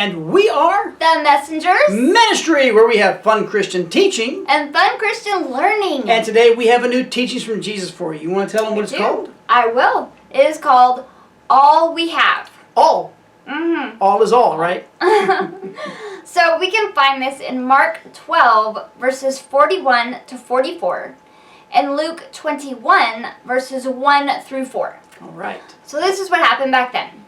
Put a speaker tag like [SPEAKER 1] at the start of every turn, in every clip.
[SPEAKER 1] And we are
[SPEAKER 2] The Messengers
[SPEAKER 1] Ministry, where we have fun Christian teaching
[SPEAKER 2] and fun Christian learning.
[SPEAKER 1] And today we have a new teachings from Jesus for you. You want to tell them what it's called?
[SPEAKER 2] I will. It is called All We Have.
[SPEAKER 1] All.
[SPEAKER 2] Mm-hmm.
[SPEAKER 1] All is all, right?
[SPEAKER 2] So we can find this in Mark 12, verses 41 to 44, and Luke 21, verses 1 through 4.
[SPEAKER 1] All right.
[SPEAKER 2] So this is what happened back then.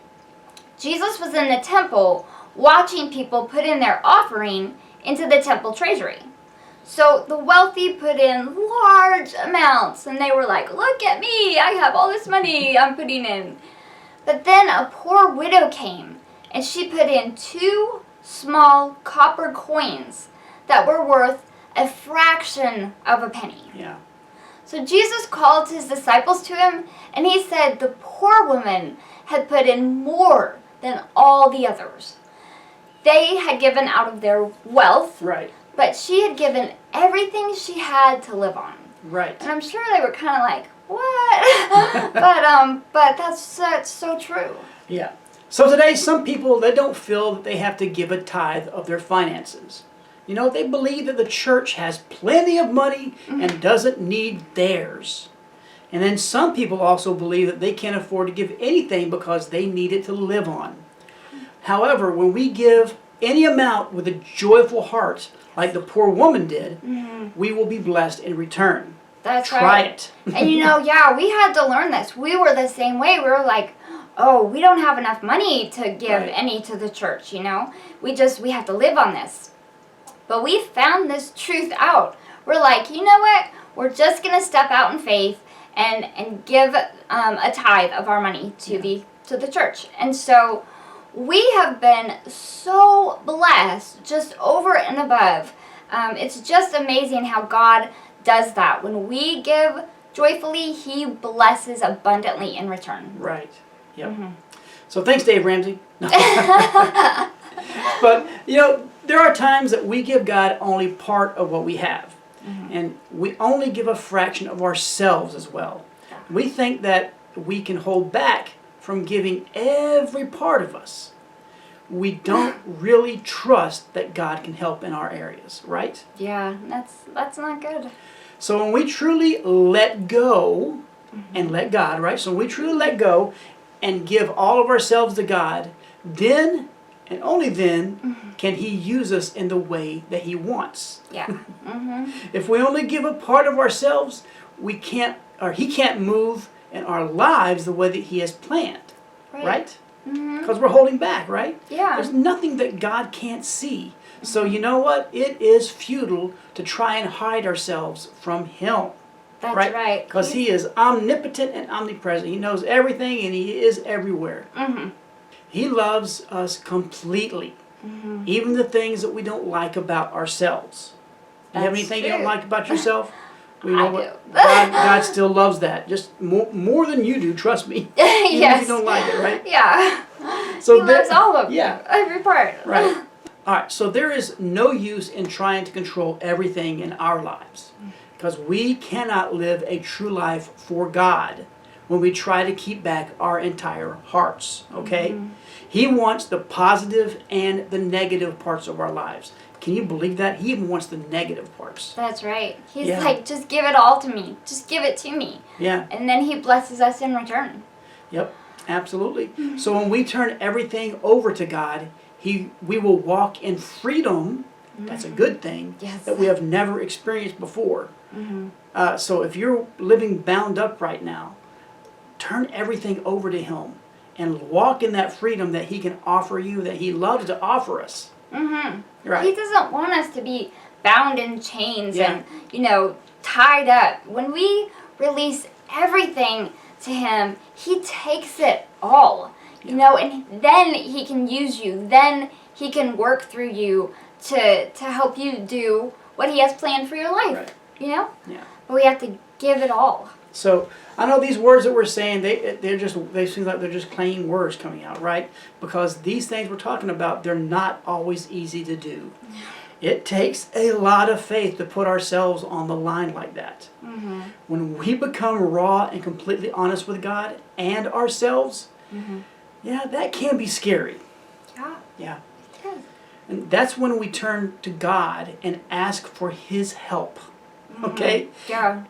[SPEAKER 2] Jesus was in the temple watching people put in their offering into the temple treasury. So the wealthy put in large amounts, and they were like, "Look at me, I have all this money I'm putting in." But then a poor widow came, and she put in 2 small copper coins that were worth a fraction of a penny.
[SPEAKER 1] Yeah.
[SPEAKER 2] So Jesus called his disciples to him, and he said the poor woman had put in more than all the others. They had given out of their wealth,
[SPEAKER 1] Right.
[SPEAKER 2] but she had given everything she had to live on.
[SPEAKER 1] Right.
[SPEAKER 2] And I'm sure they were kind of like, what? but that's so true.
[SPEAKER 1] Yeah. So today, some people, they don't feel that they have to give a tithe of their finances. You know, they believe that the church has plenty of money and doesn't need theirs. And then some people also believe that they can't afford to give anything because they need it to live on. However, when we give any amount with a joyful heart, like the poor woman did, we will be blessed in return.
[SPEAKER 2] That's
[SPEAKER 1] Try
[SPEAKER 2] right.
[SPEAKER 1] it.
[SPEAKER 2] And we had to learn this. We were the same way. We were like, oh, we don't have enough money to give any to the church, you know. We have to live on this. But we found this truth out. We're like, you know what? We're just going to step out in faith and give a tithe of our money to the church. And so we have been so blessed, just over and above. It's just amazing how God does that. When we give joyfully, he blesses abundantly in return.
[SPEAKER 1] Right. Yep. So thanks, Dave Ramsey. But, you know, there are times that we give God only part of what we have. And we only give a fraction of ourselves as well. We think that we can hold back from giving every part of us. We don't really trust that God can help in our areas, right?
[SPEAKER 2] Yeah, that's not good.
[SPEAKER 1] So when we truly let go and let God, right? So when we truly let go and give all of ourselves to God, then and only then can he use us in the way that he wants.
[SPEAKER 2] Yeah.
[SPEAKER 1] If we only give a part of ourselves, he can't move in our lives the way that he has planned. Right? Because we're holding back, right?
[SPEAKER 2] Yeah.
[SPEAKER 1] There's nothing that God can't see. So you know what? It is futile to try and hide ourselves from him.
[SPEAKER 2] That's right.
[SPEAKER 1] Because he is omnipotent and omnipresent. He knows everything and he is everywhere. He loves us completely. Even the things that we don't like about ourselves. Do you have anything you don't like about yourself?
[SPEAKER 2] I do.
[SPEAKER 1] God still loves that. Just more than you do, trust me. Even if you don't like it, right?
[SPEAKER 2] Yeah.
[SPEAKER 1] So
[SPEAKER 2] he loves all of every part.
[SPEAKER 1] Right. All right, so there is no use in trying to control everything in our lives. Because we cannot live a true life for God when we try to keep back our entire hearts, okay? He wants the positive and the negative parts of our lives. Can you believe that? He even wants the negative parts.
[SPEAKER 2] That's right. He's like, just give it all to me. Just give it to me.
[SPEAKER 1] Yeah.
[SPEAKER 2] And then he blesses us in return.
[SPEAKER 1] Yep, absolutely. So when we turn everything over to God, we will walk in freedom. That's a good thing.
[SPEAKER 2] Yes.
[SPEAKER 1] That we have never experienced before. So if you're living bound up right now, turn everything over to him and walk in that freedom that he can offer you, that he loves to offer us. Right.
[SPEAKER 2] He doesn't want us to be bound in chains and, tied up. When we release everything to him, he takes it all. And then he can use you. Then he can work through you to help you do what he has planned for your life.
[SPEAKER 1] Right.
[SPEAKER 2] Yeah.
[SPEAKER 1] But
[SPEAKER 2] we have to give it all.
[SPEAKER 1] So I know these words that we're saying, they seem like they're just plain words coming out, right? Because these things we're talking about, they're not always easy to do. It takes a lot of faith to put ourselves on the line like that. When we become raw and completely honest with God and ourselves, that can be scary.
[SPEAKER 2] Yeah.
[SPEAKER 1] Yeah.
[SPEAKER 2] It
[SPEAKER 1] And that's when we turn to God and ask for His help. Okay?
[SPEAKER 2] Yeah.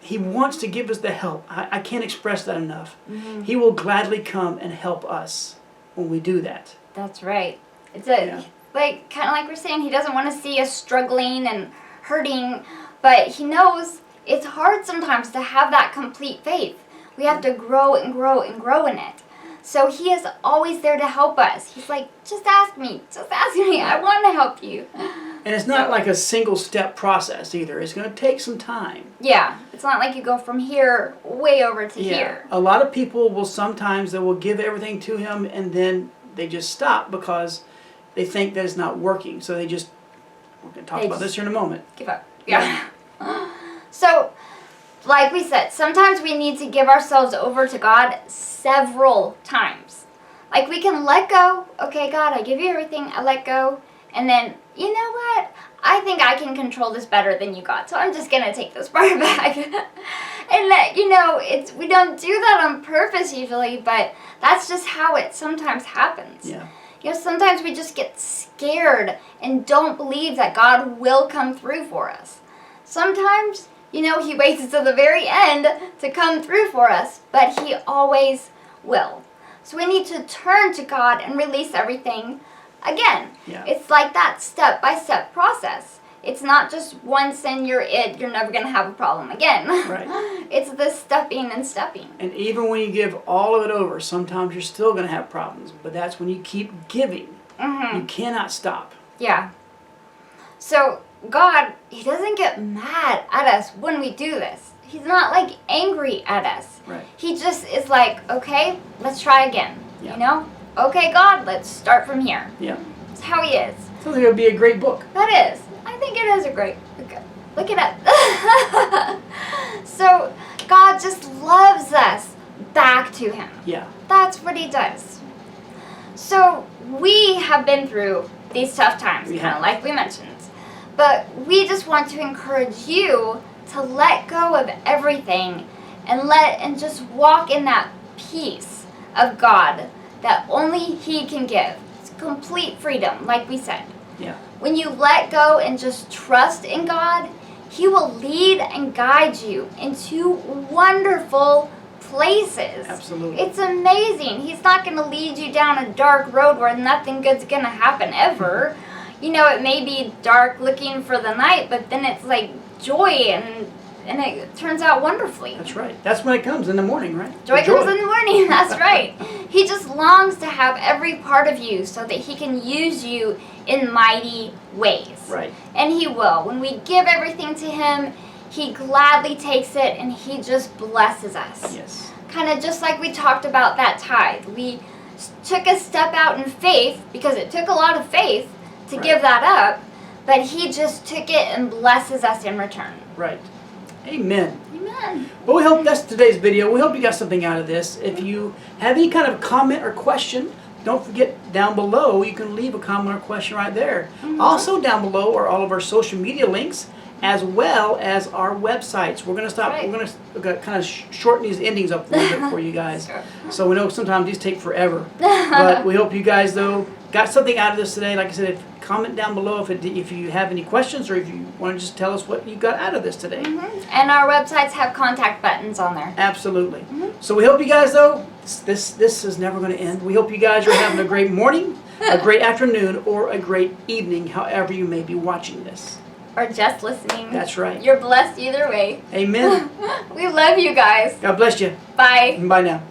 [SPEAKER 1] He wants to give us the help. I can't express that enough. He will gladly come and help us when we do that.
[SPEAKER 2] That's right. It's like kind of like we're saying, He doesn't want to see us struggling and hurting, but He knows it's hard sometimes to have that complete faith. We have to grow and grow and grow in it. So He is always there to help us. He's like, just ask me. Just ask me. I want to help you.
[SPEAKER 1] And it's not like a single step process either. It's going to take some time.
[SPEAKER 2] Yeah. It's not like you go from here way over to here.
[SPEAKER 1] A lot of people will sometimes, they will give everything to Him and then they just stop because they think that it's not working. So we're going to talk about this here in a moment.
[SPEAKER 2] Give up. Yeah. So, like we said, sometimes we need to give ourselves over to God several times. Like we can let go. Okay, God, I give you everything. I let go. And then, you know what? I think I can control this better than you, God. So I'm just going to take this part back. And that, we don't do that on purpose usually, but that's just how it sometimes happens.
[SPEAKER 1] Yeah.
[SPEAKER 2] Sometimes we just get scared and don't believe that God will come through for us. Sometimes, He waits until the very end to come through for us, but He always will. So we need to turn to God and release everything again.
[SPEAKER 1] Yeah.
[SPEAKER 2] It's like that step-by-step process. It's not just once and you're never going to have a problem again.
[SPEAKER 1] Right.
[SPEAKER 2] It's the stepping and stepping.
[SPEAKER 1] And even when you give all of it over, sometimes you're still going to have problems. But that's when you keep giving. You cannot stop.
[SPEAKER 2] Yeah. So God, He doesn't get mad at us when we do this. He's not like angry at us.
[SPEAKER 1] Right.
[SPEAKER 2] He just is like, okay, let's try again.
[SPEAKER 1] Yeah.
[SPEAKER 2] Okay, God, let's start from here.
[SPEAKER 1] Yeah.
[SPEAKER 2] That's how He is.
[SPEAKER 1] Sounds like it would be a great book.
[SPEAKER 2] That is. I think it is a great book. Look it up. So God just loves us back to Him.
[SPEAKER 1] Yeah.
[SPEAKER 2] That's what He does. So we have been through these tough times, kind of like we mentioned. But we just want to encourage you to let go of everything and just walk in that peace of God that only He can give. It's complete freedom, like we said.
[SPEAKER 1] Yeah.
[SPEAKER 2] When you let go and just trust in God, He will lead and guide you into wonderful places.
[SPEAKER 1] Absolutely.
[SPEAKER 2] It's amazing. He's not going to lead you down a dark road where nothing good's going to happen ever. It may be dark looking for the night, but then it's like joy and it turns out wonderfully.
[SPEAKER 1] That's right. That's when it comes in the morning, right?
[SPEAKER 2] Joy comes in the morning. That's right. He just longs to have every part of you so that He can use you in mighty ways.
[SPEAKER 1] Right.
[SPEAKER 2] And He will. When we give everything to Him, He gladly takes it and He just blesses us.
[SPEAKER 1] Yes.
[SPEAKER 2] Kind of just like we talked about that tithe. We took a step out in faith because it took a lot of faith to give that up, but He just took it and blesses us in return.
[SPEAKER 1] Right. Amen.
[SPEAKER 2] Amen.
[SPEAKER 1] Well, we hope that's today's video. We hope you got something out of this. If you have any kind of comment or question, don't forget down below you can leave a comment or question right there. Also down below are all of our social media links as well as our websites. We're going to stop.
[SPEAKER 2] Right.
[SPEAKER 1] We're going to kind of shorten these endings up a little bit for you guys.
[SPEAKER 2] Sure.
[SPEAKER 1] So we know sometimes these take forever. But we hope you guys, though, got something out of this today. Like I said, comment down below if you have any questions or if you want to just tell us what you got out of this today.
[SPEAKER 2] And our websites have contact buttons on there.
[SPEAKER 1] Absolutely. So we hope you guys, though, this is never going to end. We hope you guys are having a great morning, a great afternoon, or a great evening, however you may be watching this.
[SPEAKER 2] Or just listening.
[SPEAKER 1] That's right.
[SPEAKER 2] You're blessed either way.
[SPEAKER 1] Amen.
[SPEAKER 2] We love you guys.
[SPEAKER 1] God bless you.
[SPEAKER 2] Bye.
[SPEAKER 1] Bye now.